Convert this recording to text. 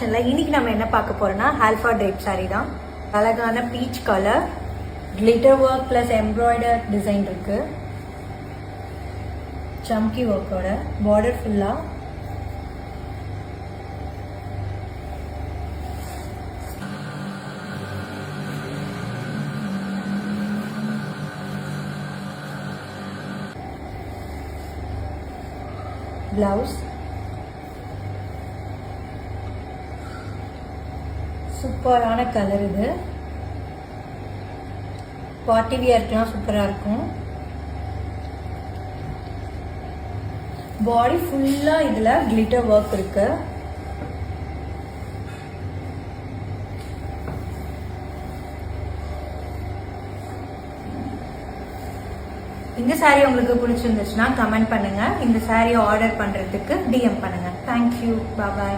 கலெக்ஷன்ல இன்னைக்கு நம்ம என்ன பார்க்க போறோம்னா ஆல்ஃபா ட்ரேப் saree தான். அழகான peach colour glitter work plus embroider design இருக்கு. சம்கி ஒர்க்கோட பார்டர் ஃபுல்லா பிளவுஸ் சூப்பரான கலர். இது பார்ட்டி வியர்க்குலாம் சூப்பராக இருக்கும். பாடி ஃபுல்லா இதுல கிளிட்டர் ஒர்க் இருக்கு. இந்த சாரீ உங்களுக்கு பிடிச்சிருந்துச்சுன்னா கமெண்ட் பண்ணுங்க. இந்த சாரீ ஆர்டர் பண்றதுக்கு DM பண்ணுங்க. தேங்க்யூ, பாய்.